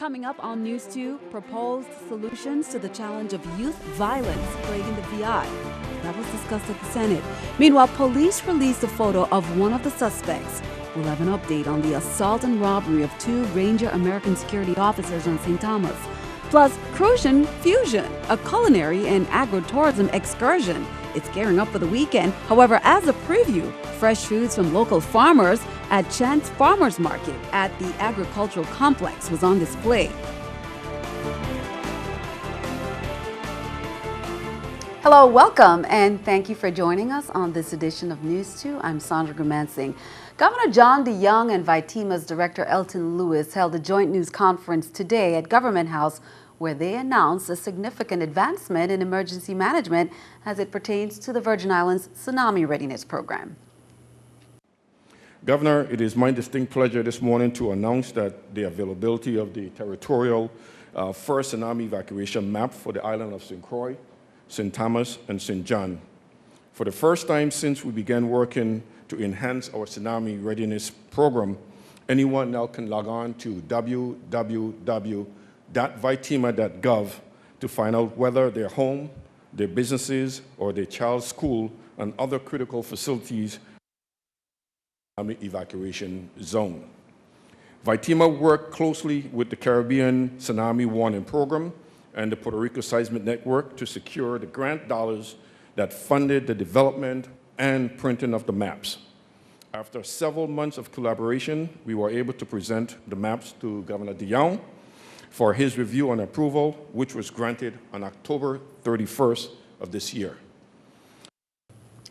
Coming up on News 2, proposed solutions to the challenge of youth violence plaguing the VI. That was discussed at the Senate. Meanwhile, police released a photo of one of the suspects. We'll have an update on the assault and robbery of 2 Ranger American security officers on St. Thomas. Plus, Crucian Fusion, a culinary and agro-tourism excursion. It's gearing up for the weekend. However, as a preview, fresh foods from local farmers at CHANT'S Farmers Market at the Agricultural Complex was on display. Hello, welcome, and thank you for joining us on this edition of News 2. I'm Sandra Gumansing. Governor John DeYoung and Vitima's Director Elton Lewis held a joint news conference today at Government House where they announced a significant advancement in emergency management as it pertains to the Virgin Islands Tsunami Readiness Program. Governor, it is my distinct pleasure this morning to announce that the availability of the territorial first tsunami evacuation map for the island of St. Croix, St. Thomas, and St. John. For the first time since we began working to enhance our tsunami readiness program, anyone now can log on to www.vitima.gov to find out whether their home, their businesses, or their child's school and other critical facilities evacuation zone. Vitima worked closely with the Caribbean Tsunami Warning Program and the Puerto Rico Seismic Network to secure the grant dollars that funded the development and printing of the maps. After several months of collaboration, we were able to present the maps to Governor DeYoung for his review and approval, which was granted on October 31st of this year.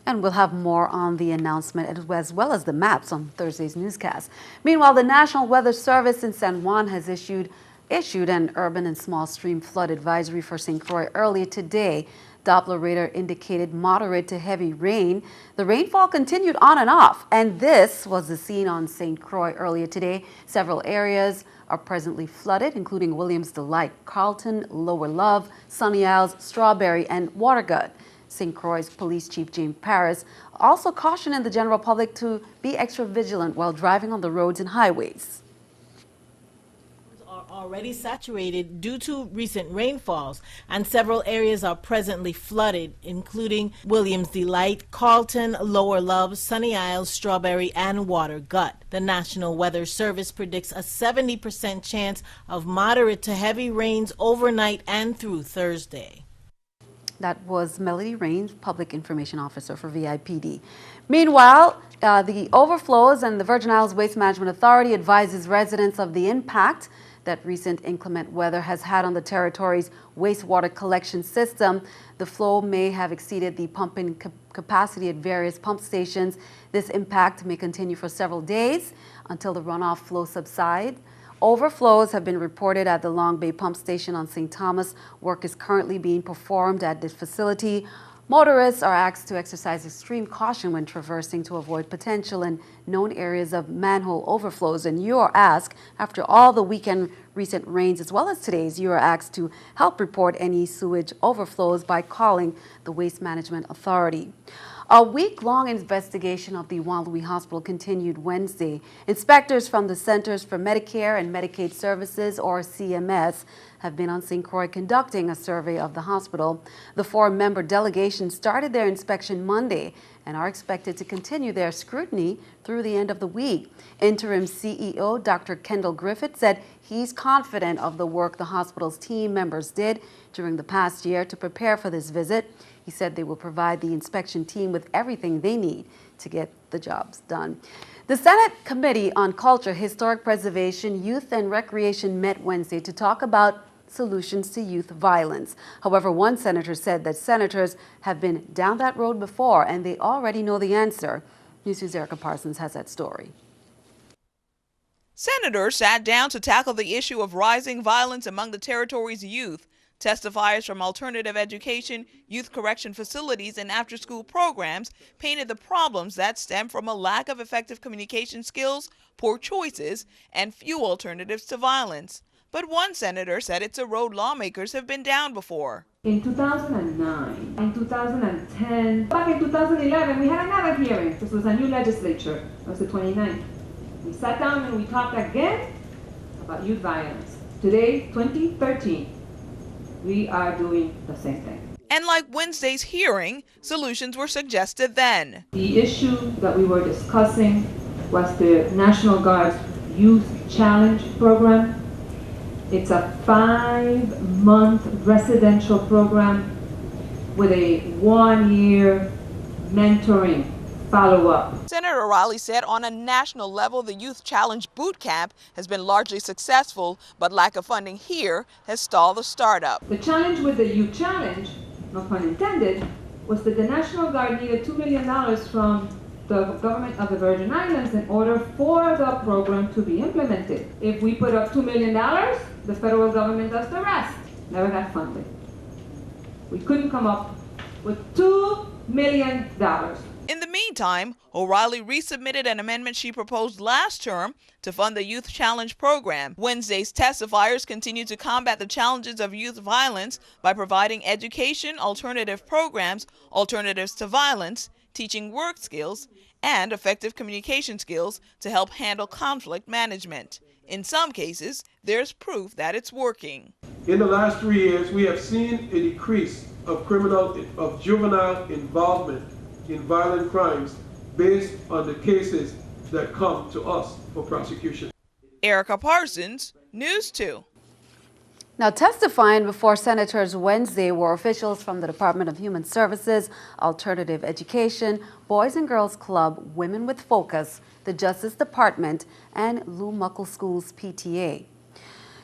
And we'll have more on the announcement as well as the maps on Thursday's newscast. Meanwhile, the National Weather Service in San Juan has issued an urban and small stream flood advisory for St. Croix earlier today. Doppler radar indicated moderate to heavy rain. The rainfall continued on and off, and this was the scene on St. Croix earlier today. Several areas are presently flooded, including Williams Delight, Carlton, Lower Love, Sunny Isles, Strawberry, and Watergut. St. Croix's Police Chief James Paris also cautioned the general public to be extra vigilant while driving on the roads and highways. Are already saturated due to recent rainfalls, and several areas are presently flooded, including Williams Delight, Carlton, Lower Love, Sunny Isles, Strawberry, and Watergut. The National Weather Service predicts a 70% chance of moderate to heavy rains overnight and through Thursday. That was Melody Rains, Public Information Officer for VIPD. Meanwhile, the overflows and the Virgin Islands Waste Management Authority advises residents of the impact that recent inclement weather has had on the territory's wastewater collection system. The flow may have exceeded the pumping capacity at various pump stations. This impact may continue for several days until the runoff flow subsides. Overflows have been reported at the Long Bay Pump Station on St. Thomas. Work is currently being performed at this facility. Motorists are asked to exercise extreme caution when traversing to avoid potential and known areas of manhole overflows. And you are asked, after all the weekend recent rains as well as today's, you are asked to help report any sewage overflows by calling the Waste Management Authority. A week-long investigation of the Juan Louis Hospital continued Wednesday. Inspectors from the Centers for Medicare and Medicaid Services, or CMS, have been on St. Croix conducting a survey of the hospital. The 4-member delegation started their inspection Monday and are expected to continue their scrutiny through the end of the week. Interim CEO Dr. Kendall Griffith said he's confident of the work the hospital's team members did during the past year to prepare for this visit. He said they will provide the inspection team with everything they need to get the jobs done. The Senate Committee on Culture, Historic Preservation, Youth and Recreation met Wednesday to talk about solutions to youth violence. However, one senator said that senators have been down that road before and they already know the answer. News 2's Erica Parsons has that story. Senators sat down to tackle the issue of rising violence among the territory's youth. Testifiers from alternative education, youth correction facilities, and after-school programs painted the problems that stem from a lack of effective communication skills, poor choices, and few alternatives to violence. But one senator said it's a road lawmakers have been down before. In 2009, in 2010, back in 2011, we had another hearing. This was a new legislature. It was the 29th. We sat down and we talked again about youth violence. Today, 2013, we are doing the same thing. And like Wednesday's hearing, solutions were suggested then. The issue that we were discussing was the National Guard's Youth Challenge program. It's a 5-month residential program with a 1-year mentoring follow-up. Senator O'Reilly said on a national level, the Youth Challenge Boot Camp has been largely successful, but lack of funding here has stalled the startup. The challenge with the Youth Challenge, no pun intended, was that the National Guard needed $2 million from the government of the Virgin Islands in order for the program to be implemented. If we put up $2 million, the federal government does the rest. Never got funded. We couldn't come up with $2 million. In the meantime, O'Reilly resubmitted an amendment she proposed last term to fund the Youth Challenge program. Wednesday's testifiers continue to combat the challenges of youth violence by providing education, alternative programs, alternatives to violence, teaching work skills, and effective communication skills to help handle conflict management. In some cases, there's proof that it's working. In the last 3 years, we have seen a decrease of juvenile involvement in violent crimes based on the cases that come to us for prosecution. Erica Parsons, News 2. Now, testifying before senators Wednesday were officials from the Department of Human Services, Alternative Education, Boys and Girls Club, Women with Focus, the Justice Department, and Lou Muckle Schools PTA.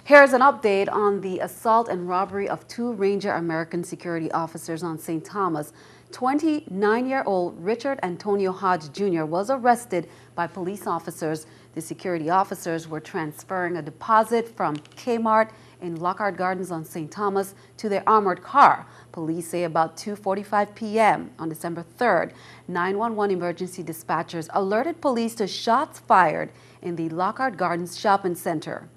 Here's an update on the assault and robbery of 2 Ranger American security officers on St. Thomas. 29-year-old Richard Antonio Hodge Jr. was arrested by police officers. The security officers were transferring a deposit from Kmart in Lockhart Gardens on St. Thomas to their armored car. Police say about 2:45 p.m. on December 3rd, 911 emergency dispatchers alerted police to shots fired in the Lockhart Gardens shopping center.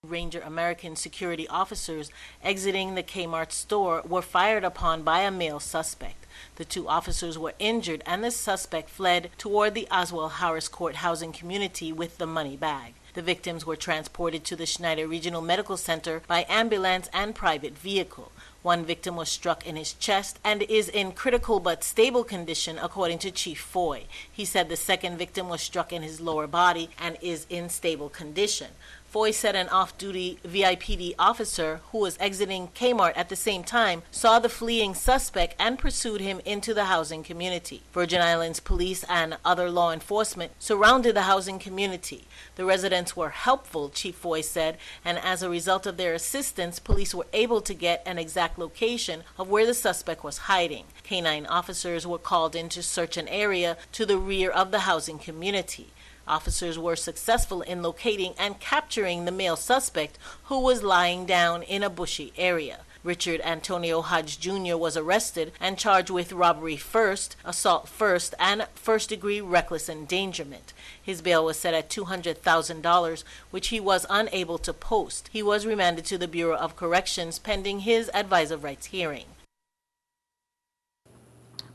Ranger American security officers exiting the Kmart store were fired upon by a male suspect. The 2 officers were injured and the suspect fled toward the Oswald Harris Court housing community with the money bag. The victims were transported to the Schneider Regional Medical Center by ambulance and private vehicle. One victim was struck in his chest and is in critical but stable condition, according to Chief Foy. He said the second victim was struck in his lower body and is in stable condition. Foy said an off-duty VIPD officer who was exiting Kmart at the same time saw the fleeing suspect and pursued him into the housing community. Virgin Islands police and other law enforcement surrounded the housing community. The residents were helpful, Chief Foy said, and as a result of their assistance, police were able to get an exact location of where the suspect was hiding. Canine officers were called in to search an area to the rear of the housing community. Officers were successful in locating and capturing the male suspect who was lying down in a bushy area. Richard Antonio Hodge Jr. was arrested and charged with robbery first, assault first, and first-degree reckless endangerment. His bail was set at $200,000, which he was unable to post. He was remanded to the Bureau of Corrections pending his advisor rights hearing.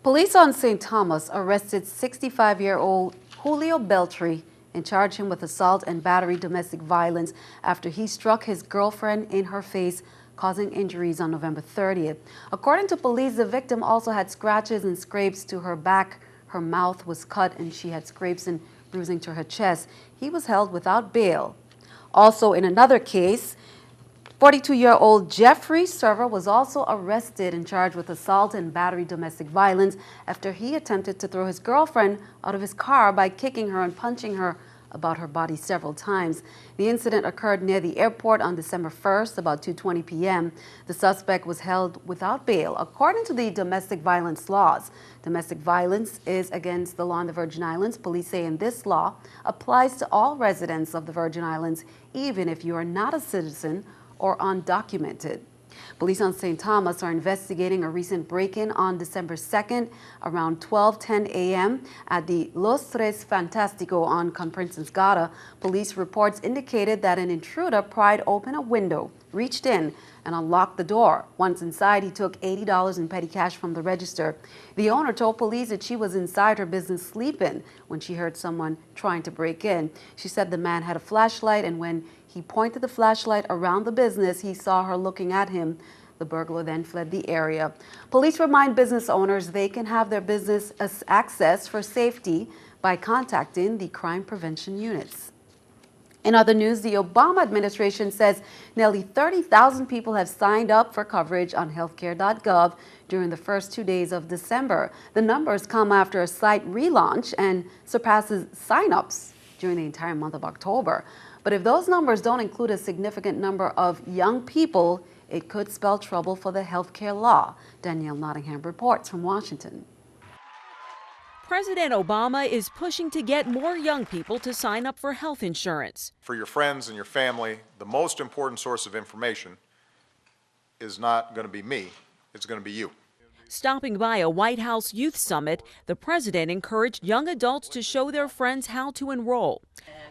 Police on St. Thomas arrested 65-year-old Julio Beltry and charged him with assault and battery domestic violence after he struck his girlfriend in her face, causing injuries on November 30th. According to police, the victim also had scratches and scrapes to her back. Her mouth was cut and she had scrapes and bruising to her chest. He was held without bail. Also, in another case, 42-year-old Jeffrey Server was also arrested and charged with assault and battery domestic violence after he attempted to throw his girlfriend out of his car by kicking her and punching her about her body several times. The incident occurred near the airport on December 1st, about 2:20 p.m. The suspect was held without bail. According to the domestic violence laws, domestic violence is against the law in the Virgin Islands. Police say in this law applies to all residents of the Virgin Islands, even if you are not a citizen or undocumented. Police on St. Thomas are investigating a recent break-in on December 2nd around 12:10 a.m. at the Los Tres Fantastico on Princess Gata. Police reports indicated that an intruder pried open a window reached in and unlocked the door. Once inside, he took $80 in petty cash from the register. The owner told police that she was inside her business sleeping when she heard someone trying to break in. She said the man had a flashlight, and when he pointed the flashlight around the business, he saw her looking at him. The burglar then fled the area. Police remind business owners they can have their business access for safety by contacting the crime prevention units. In other news, the Obama administration says nearly 30,000 people have signed up for coverage on healthcare.gov during the first 2 days of December. The numbers come after a site relaunch and surpasses sign-ups during the entire month of October. But if those numbers don't include a significant number of young people, it could spell trouble for the healthcare law. Danielle Nottingham reports from Washington. President Obama is pushing to get more young people to sign up for health insurance. For your friends and your family, the most important source of information is not going to be me, it's going to be you. Stopping by a White House youth summit, the president encouraged young adults to show their friends how to enroll.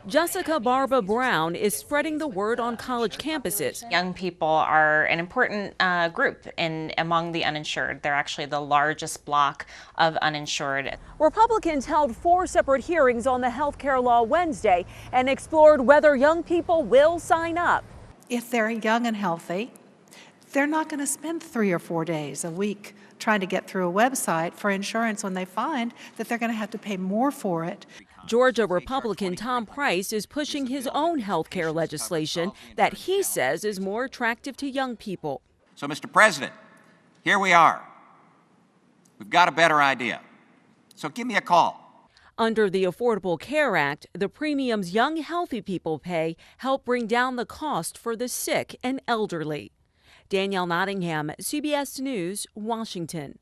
Jessica Barba Brown is spreading the word on college campuses. Young people are an important group among the uninsured. They're actually the largest block of uninsured. Republicans held 4 separate hearings on the health care law Wednesday and explored whether young people will sign up. If they're young and healthy, they're not going to spend 3 or 4 days a week trying to get through a website for insurance when they find that they're going to have to pay more for it. Georgia Republican Tom Price is pushing his own health care legislation that he says is more attractive to young people. So, Mr. President, here we are. We've got a better idea. So give me a call. Under the Affordable Care Act, the premiums young, healthy people pay help bring down the cost for the sick and elderly. Danielle Nottingham, CBS News, Washington.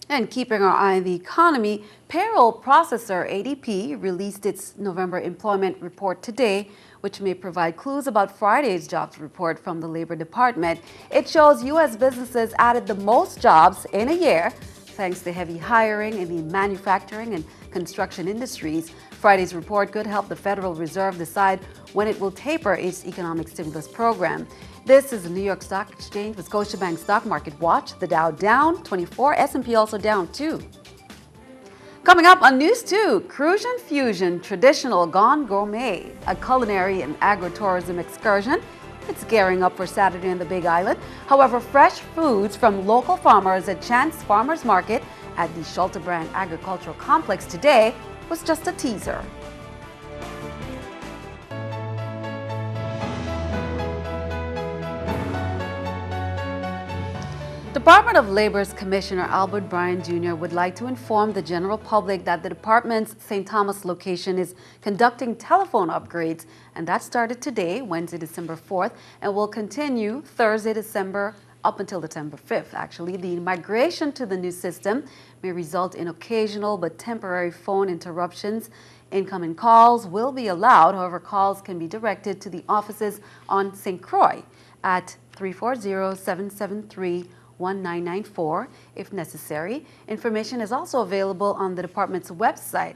And keeping our eye on the economy, payroll processor ADP released its November employment report today, which may provide clues about Friday's jobs report from the Labor Department. It shows U.S. businesses added the most jobs in a year, thanks to heavy hiring in the manufacturing and construction industries. Friday's report could help the Federal Reserve decide when it will taper its economic stimulus program. This is the New York Stock Exchange with Scotiabank Stock Market Watch. The Dow down 24, S&P also down 2. Coming up on News 2, Crucian Fusion, traditional gone gourmet, a culinary and agro-tourism excursion. It's gearing up for Saturday on the Big Island. However, fresh foods from local farmers at CHANT'S Farmers Market at the Schulterbrandt Agricultural Complex today was just a teaser. Department of Labor's Commissioner Albert Bryan Jr. would like to inform the general public that the department's St. Thomas location is conducting telephone upgrades, and that started today, Wednesday, December 4th, and will continue Thursday, December up until December 5th. Actually, the migration to the new system may result in occasional but temporary phone interruptions. Incoming calls will be allowed. However, calls can be directed to the offices on St. Croix at 340-773-1994 if necessary. Information is also available on the department's website,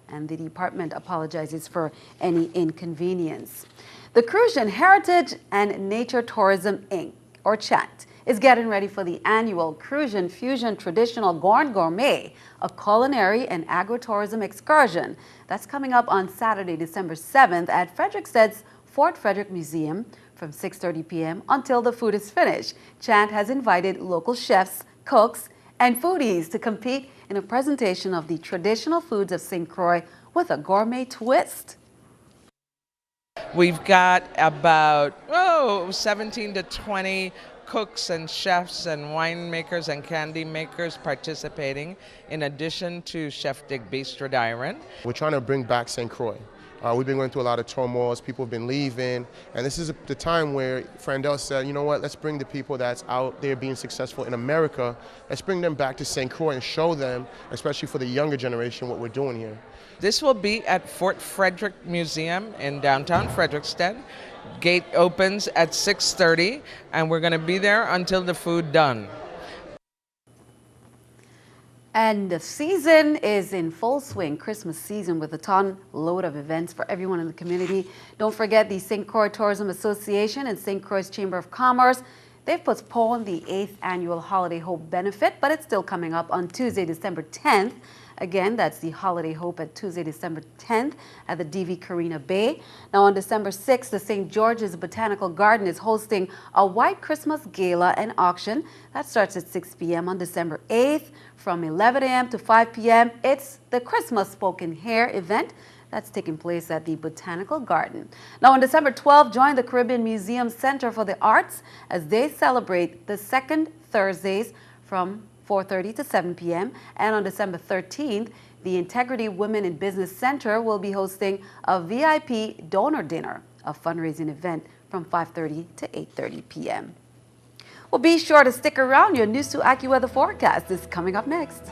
and the department apologizes for any inconvenience. The Crucian Heritage and Nature Tourism Inc., or CHANT, is getting ready for the annual Crucian Fusion Traditional Gone Gourmet, a culinary and agro-tourism excursion. That's coming up on Saturday, December 7th at Fredericksted's Fort Frederick Museum from 6:30 p.m. until the food is finished. CHANT has invited local chefs, cooks, and foodies to compete in a presentation of the traditional foods of St. Croix with a gourmet twist. We've got about 17 to 20 cooks and chefs and winemakers and candy makers participating, in addition to Chef Digby Stradiron. We're trying to bring back St. Croix. We've been going through a lot of turmoils, people have been leaving, and this is the time where Frandel said, you know what, let's bring the people that's out there being successful in America, let's bring them back to St. Croix and show them, especially for the younger generation, what we're doing here. This will be at Fort Frederick Museum in downtown Frederickstead. Gate opens at 6:30, and we're going to be there until the food done. And the season is in full swing, Christmas season, with a ton load of events for everyone in the community. Don't forget the St. Croix Tourism Association and St. Croix Chamber of Commerce. They've postponed the 8th annual Holiday Hope benefit, but it's still coming up on Tuesday, December 10th. Again, that's the Holiday Hope at Tuesday, December 10th at the DV Carina Bay. Now, on December 6th, the St. George's Botanical Garden is hosting a White Christmas Gala and auction. That starts at 6 p.m. on December 8th. From 11 a.m. to 5 p.m., it's the Christmas Spoken Hair event. That's taking place at the Botanical Garden. Now, on December 12th, join the Caribbean Museum Center for the Arts as they celebrate the second Thursdays from 4:30 to 7 p.m. And on December 13th, the Integrity Women in Business Center will be hosting a VIP donor dinner, a fundraising event from 5:30 to 8:30 p.m. Well, be sure to stick around. Your News2 AccuWeather forecast is coming up next.